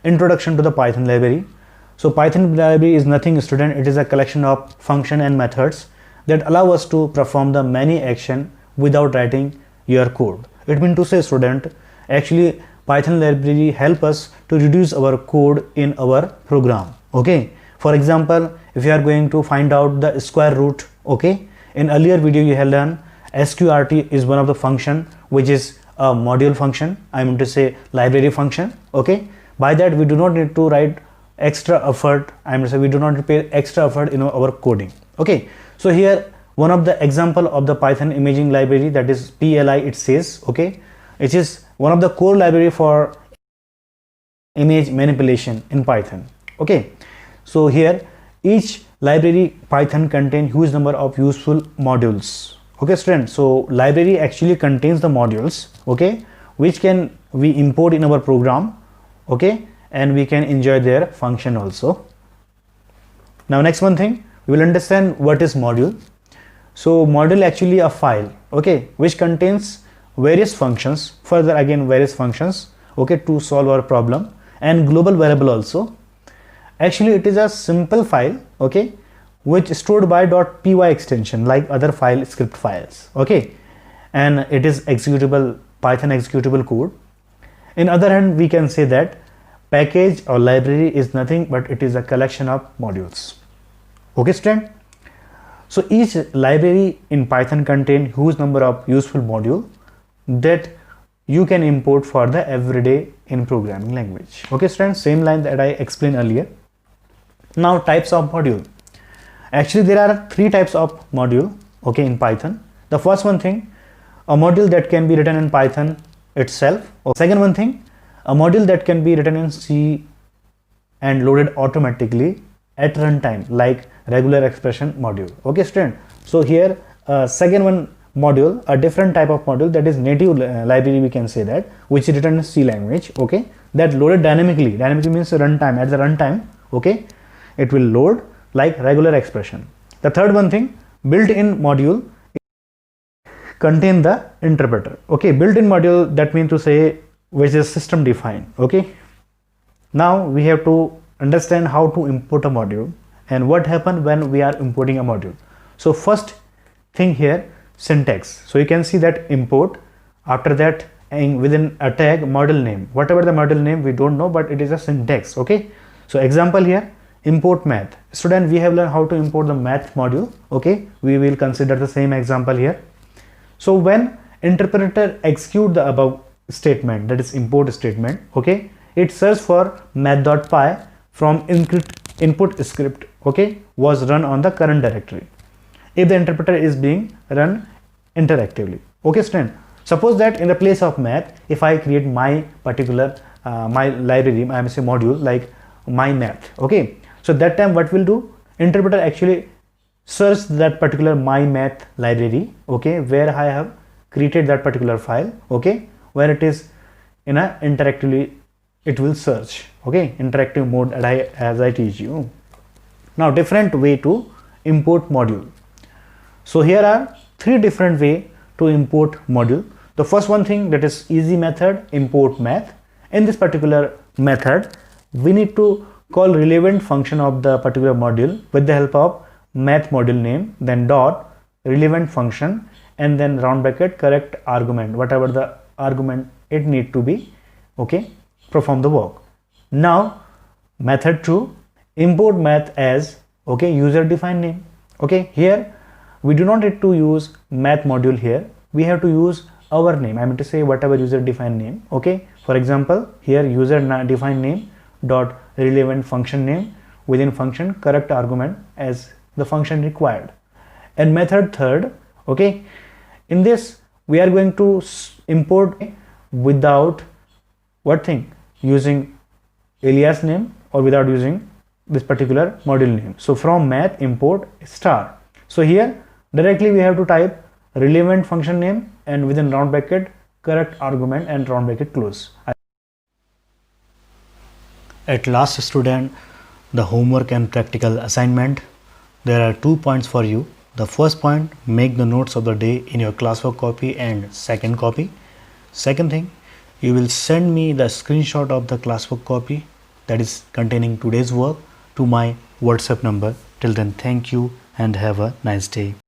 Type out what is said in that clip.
introduction to the Python library. So Python library is nothing, student, it is a collection of function and methods that allow us to perform the many action without writing your code. It means to say, student, actually Python library help us to reduce our code in our program. Okay, for example, if you are going to find out the square root, okay, in earlier video you have learned sqrt is one of the function which is a module function, I mean to say library function. Okay, by that we do not need to write extra effort, I mean to say we do not need to pay extra effort in our coding. Okay, so here one of the example of the Python imaging library, that is PLI, it says, okay, it is one of the core library for image manipulation in Python. Okay, so here each library Python contain huge number of useful modules. Okay, students, so library actually contains the modules, okay, which can we import in our program, okay, and we can enjoy their function also. Now next one thing, we will understand what is module. So module actually a file, okay, which contains various functions, further again various functions, okay, to solve our problem, and global variable also. Actually it is a simple file, okay, which is stored by .py extension like other file script files, okay, and it is executable, Python executable code. In other hand, we can say that package or library is nothing but it is a collection of modules. Okay, student, so each library in Python contain huge number of useful module that you can import for the everyday in programming language. Okay, students, same line that I explained earlier. Now types of module. Actually there are three types of module, okay, in Python. The first one thing, a module that can be written in Python itself. Or second one thing, a module that can be written in C and loaded automatically at runtime like regular expression module. Okay, student, so here second one module, a different type of module, that is native library, we can say that, which is written in C language, okay, that loaded dynamically. Dynamically means runtime, at the runtime, okay, it will load like regular expression. The third one thing, built-in module contain the interpreter. Okay, built-in module, that means to say which is system defined. Okay, now we have to understand how to import a module and what happen when we are importing a module. So first thing here, syntax. So you can see that import, after that within a tag module name, whatever the module name we don't know, but it is a syntax. Okay, so example here, import math. Student, we have learned how to import the math module. Okay, we will consider the same example here. So when interpreter execute the above statement, that is import statement, okay, it search for math.py from input script, okay, was run on the current directory if the interpreter is being run interactively. Okay, student, suppose that in the place of math, if I create my particular my library, I may say module like my math, okay, so that time what will do, interpreter actually search that particular my math library, okay, where I have created that particular file, okay, where it is in a interactively, it will search, okay, interactive mode as I teach you. Now different way to import module. So here are three different way to import module. The first one thing, that is easy method, import math. In this particular method, we need to call relevant function of the particular module with the help of math module name, then dot relevant function, and then round bracket correct argument, whatever the argument it need to be, okay, perform the work. Now method 2, import math as, okay, user defined name. Okay, here we do not need to use math module here, we have to use our name, I mean to say whatever user defined name. Okay, for example here user defined name dot relevant function name, within function correct argument as the function required. And method 3rd, okay, in this we are going to import without what thing, using alias name or without using this particular module name. So from math import star. So here directly we have to type relevant function name and within round bracket correct argument and round bracket close. At last, student, the homework and practical assignment. There are 2 points for you. The first point, make the notes of the day in your classwork copy and second copy. Second thing, you will send me the screenshot of the classwork copy that is containing today's work to my WhatsApp number. Till then, thank you and have a nice day.